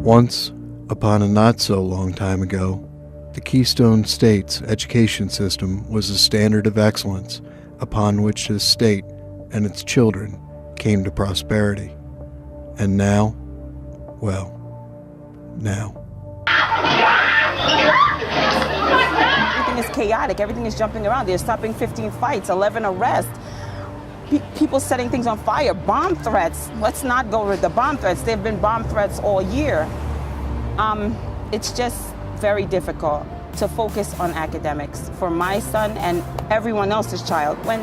Once, upon a not-so-long time ago, the Keystone State's education system was a standard of excellence upon which this state and its children came to prosperity. And now, well, now. Everything is chaotic. Everything is jumping around. They're stopping 15 fights, 11 arrests. People setting things on fire, bomb threats. Let's not go with the bomb threats. There have been bomb threats all year. It's just very difficult to focus on academics for my son and everyone else's child when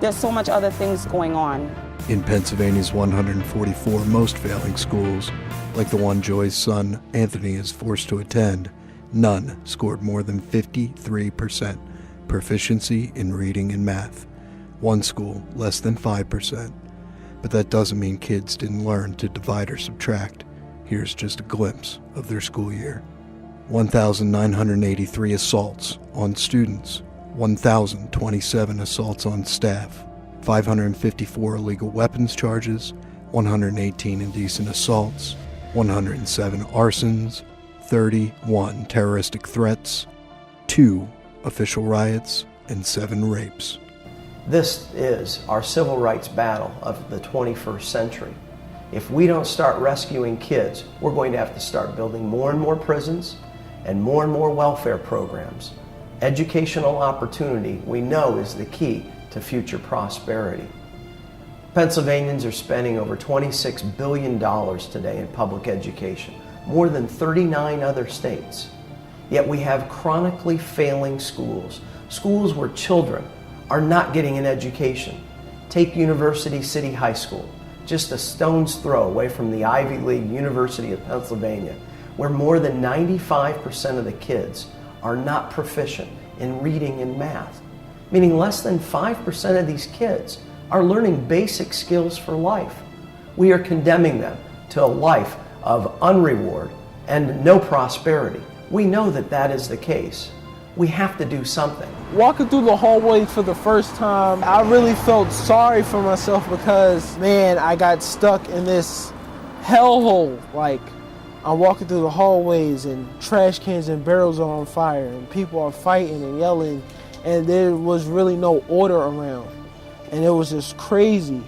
there's so much other things going on. In Pennsylvania's 144 most failing schools, like the one Joy's son Anthony is forced to attend, none scored more than 53% proficiency in reading and math. One school, less than 5%. But that doesn't mean kids didn't learn to divide or subtract. Here's just a glimpse of their school year. 1,983 assaults on students, 1,027 assaults on staff, 554 illegal weapons charges, 118 indecent assaults, 107 arsons, 31 terroristic threats, 2 official riots, and 7 rapes. This is our civil rights battle of the 21st century. If we don't start rescuing kids, we're going to have to start building more and more prisons and more welfare programs. Educational opportunity, we know, is the key to future prosperity. Pennsylvanians are spending over $26 billion today in public education, more than 39 other states. Yet we have chronically failing schools, schools where children are not getting an education. Take University City High School, just a stone's throw away from the Ivy League University of Pennsylvania, where more than 95% of the kids are not proficient in reading and math, meaning less than 5% of these kids are learning basic skills for life. We are condemning them to a life of unreward and no prosperity. We know that that is the case. We have to do something. Walking through the hallway for the first time, I really felt sorry for myself because, man, I got stuck in this hellhole. Like, I'm walking through the hallways and trash cans and barrels are on fire and people are fighting and yelling and there was really no order around. And it was just crazy.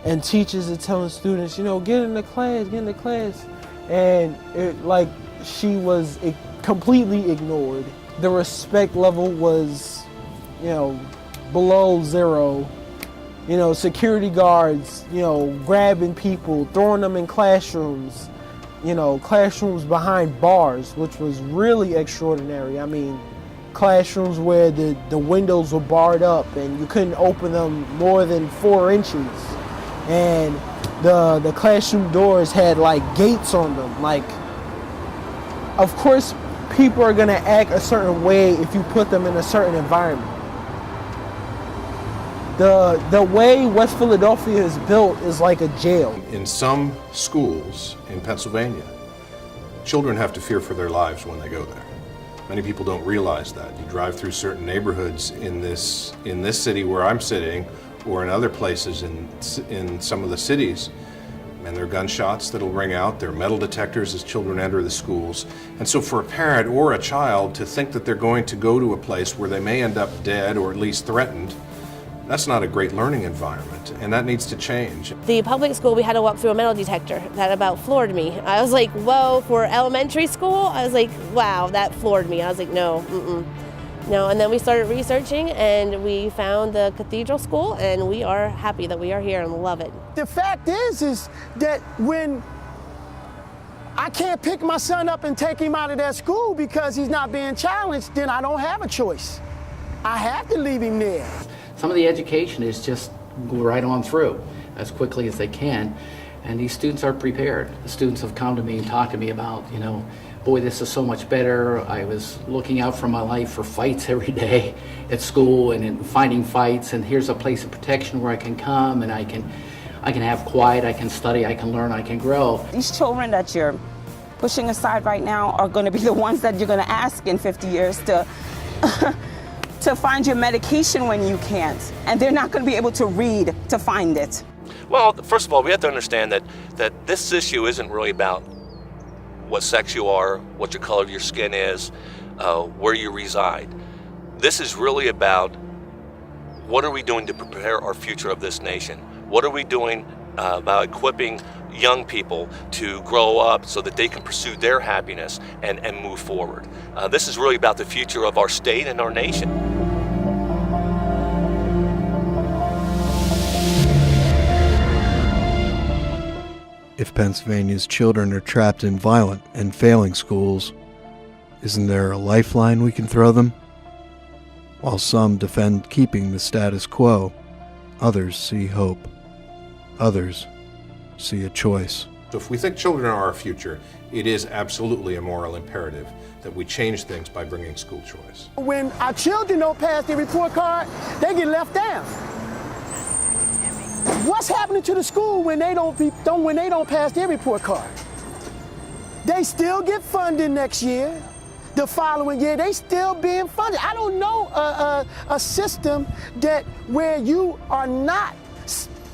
And teachers are telling students, get in the class. And she was completely ignored. The respect level was, below zero. Security guards, grabbing people, throwing them in classrooms, classrooms behind bars, which was really extraordinary. I mean, classrooms where the windows were barred up and you couldn't open them more than 4 inches. And the classroom doors had gates on them. Of course, people are going to act a certain way if you put them in a certain environment. The way West Philadelphia is built is like a jail. In some schools in Pennsylvania, children have to fear for their lives when they go there. Many people don't realize that. You drive through certain neighborhoods in this city where I'm sitting, or in other places in some of the cities, and there are gunshots that'll ring out, there are metal detectors as children enter the schools. And so for a parent or a child to think that they're going to go to a place where they may end up dead or at least threatened, that's not a great learning environment, and that needs to change. The public school, we had to walk through a metal detector. That about floored me. I was like, whoa, for elementary school? I was like, wow, that floored me. I was like, no, No, and then we started researching and we found the cathedral school and we are happy that we are here and love it. The fact is that when I can't pick my son up and take him out of that school because he's not being challenged, then I don't have a choice. I have to leave him there. Some of the education is just go right on through as quickly as they can, and these students are prepared. The students have come to me and talked to me about, boy, this is so much better. I was looking out for my life for fights every day at school and finding fights, and here's a place of protection where I can come and I can have quiet, I can study, I can learn, I can grow. These children that you're pushing aside right now are going to be the ones that you're going to ask in 50 years to to find your medication when you can't, and they're not going to be able to read to find it. Well, first of all, we have to understand that this issue isn't really about what sex you are, what your color of your skin is, where you reside. This is really about what are we doing to prepare our future of this nation? What are we doing about equipping young people to grow up so that they can pursue their happiness and move forward? This is really about the future of our state and our nation. If Pennsylvania's children are trapped in violent and failing schools, isn't there a lifeline we can throw them? While some defend keeping the status quo, others see hope. Others see a choice. So if we think children are our future, it is absolutely a moral imperative that we change things by bringing school choice. When our children don't pass their report card, they get left down. What's happening to the school when they don't pass their report card? They still get funded next year. The following year, they still being funded. I don't know a system where you are not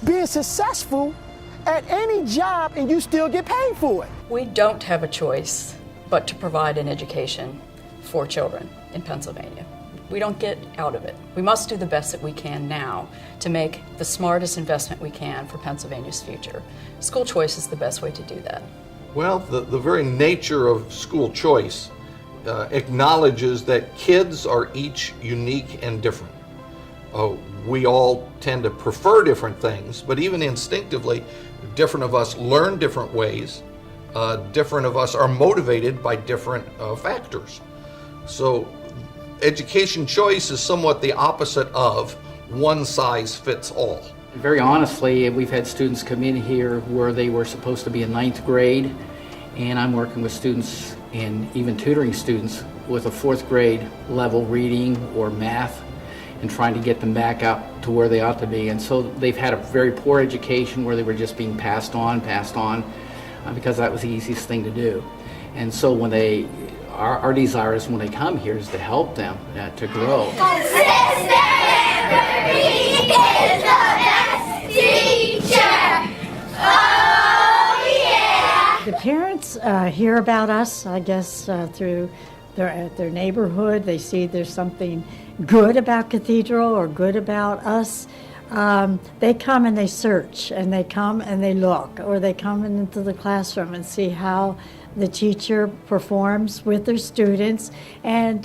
being successful at any job and you still get paid for it. We don't have a choice but to provide an education for children in Pennsylvania. We don't get out of it. We must do the best that we can now to make the smartest investment we can for Pennsylvania's future. School choice is the best way to do that. Well, the very nature of school choice acknowledges that kids are each unique and different. We all tend to prefer different things, but even instinctively, different of us learn different ways. Different of us are motivated by different factors. So education choice is somewhat the opposite of one size fits all. Very honestly, we've had students come in here where they were supposed to be in 9th grade, and I'm working with students and even tutoring students with a 4th grade level reading or math and trying to get them back up to where they ought to be. And so they've had a very poor education where they were just being passed on, because that was the easiest thing to do. And so when our desire is when they come here is to help them to grow. The parents hear about us, I guess, through their neighborhood. They see there's something good about Cathedral or good about us. They come and they search, and they come and they look, or they come into the classroom and see how the teacher performs with their students, and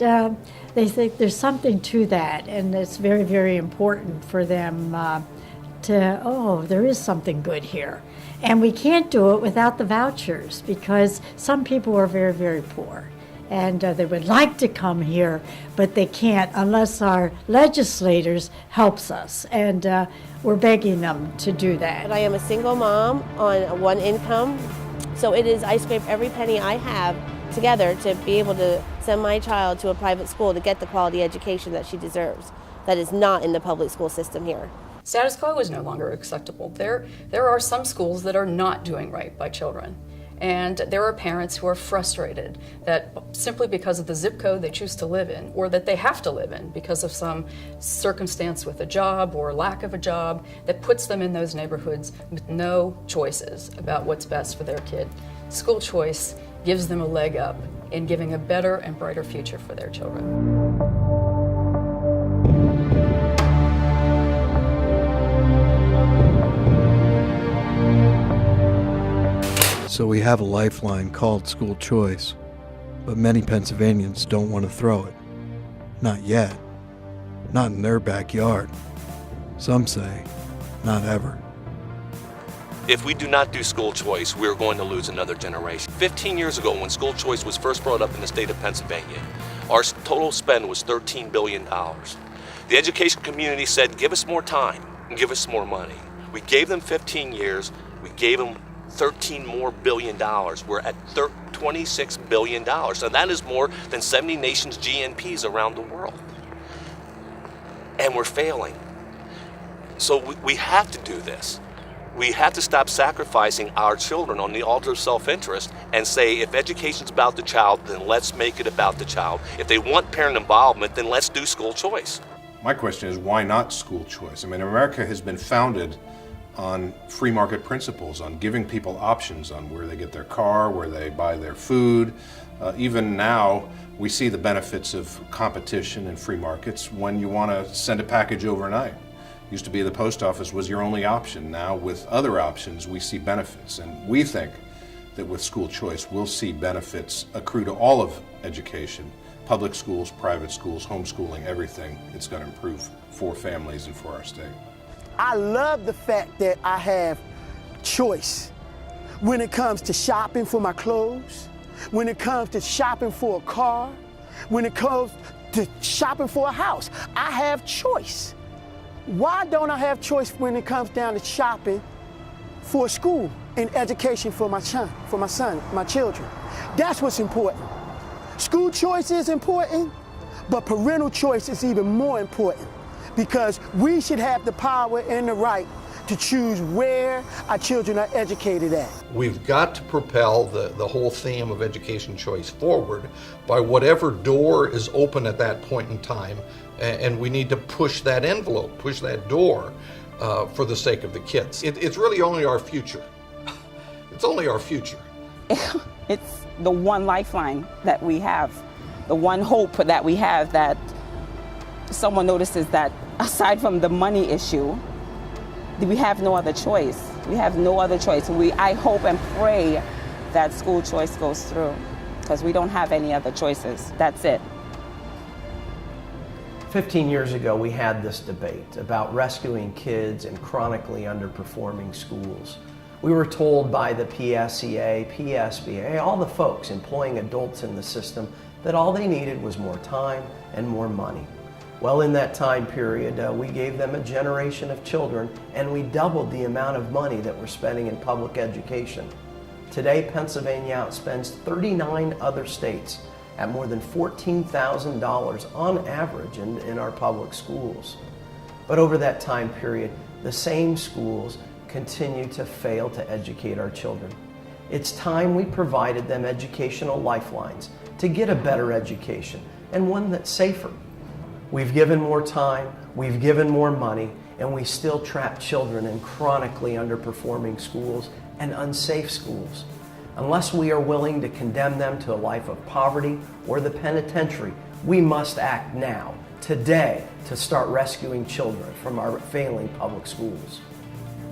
they think there's something to that, and it's very, very important for them there is something good here. And we can't do it without the vouchers, because some people are very, very poor. And they would like to come here, but they can't unless our legislators helps us. And we're begging them to do that. But I am a single mom on one income. So I scrape every penny I have together to be able to send my child to a private school to get the quality education that she deserves. That is not in the public school system here. Status quo is no longer acceptable. There are some schools that are not doing right by children. And there are parents who are frustrated that simply because of the zip code they choose to live in, or that they have to live in because of some circumstance with a job or lack of a job, that puts them in those neighborhoods with no choices about what's best for their kid. School choice gives them a leg up in giving a better and brighter future for their children. So we have a lifeline called school choice, but many Pennsylvanians don't want to throw it. Not yet. Not in their backyard. Some say, not ever. If we do not do school choice, we're going to lose another generation. 15 years ago, when school choice was first brought up in the state of Pennsylvania, our total spend was $13 billion. The education community said, give us more time and give us more money. We gave them 15 years, we gave them $13 billion more. We're at $26 billion. Now that is more than 70 nations' GNPs around the world. And we're failing. So we have to do this. We have to stop sacrificing our children on the altar of self-interest and say, if education's about the child, then let's make it about the child. If they want parent involvement, then let's do school choice. My question is, why not school choice? I mean, America has been founded on free market principles, on giving people options on where they get their car, where they buy their food. Even now, we see the benefits of competition in free markets when you want to send a package overnight. Used to be the post office was your only option. Now with other options, we see benefits. And we think that with school choice, we'll see benefits accrue to all of education, public schools, private schools, homeschooling, everything. It's going to improve for families and for our state. I love the fact that I have choice when it comes to shopping for my clothes, when it comes to shopping for a car, when it comes to shopping for a house. I have choice. Why don't I have choice when it comes down to shopping for school and education for my son, my children? That's what's important. School choice is important, but parental choice is even more important, because we should have the power and the right to choose where our children are educated at. We've got to propel the whole theme of education choice forward by whatever door is open at that point in time, and we need to push that envelope, push that door for the sake of the kids. It's really only our future. It's only our future. It's the one lifeline that we have, the one hope that we have, that someone notices that aside from the money issue, we have no other choice. We have no other choice. I hope and pray that school choice goes through, because we don't have any other choices. That's it. 15 years ago, we had this debate about rescuing kids in chronically underperforming schools. We were told by the PSEA, PSBA, all the folks employing adults in the system, that all they needed was more time and more money. Well, in that time period, we gave them a generation of children, and we doubled the amount of money that we're spending in public education. Today, Pennsylvania outspends 39 other states at more than $14,000 on average in our public schools. But over that time period, the same schools continue to fail to educate our children. It's time we provided them educational lifelines to get a better education, and one that's safer. We've given more time, we've given more money, and we still trap children in chronically underperforming schools and unsafe schools. Unless we are willing to condemn them to a life of poverty or the penitentiary, we must act now, today, to start rescuing children from our failing public schools.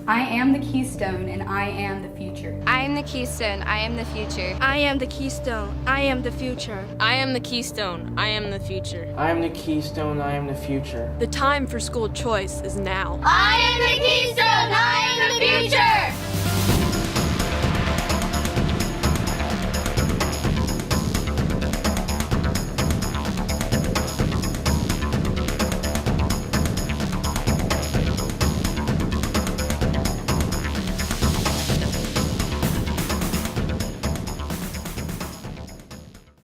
I am the keystone and I am the future. I am the keystone, I am the future. I am the keystone, I am the future. I am the keystone, I am the future. I am the keystone, I am the future. The time for school choice is now. I am the keystone, I am the future.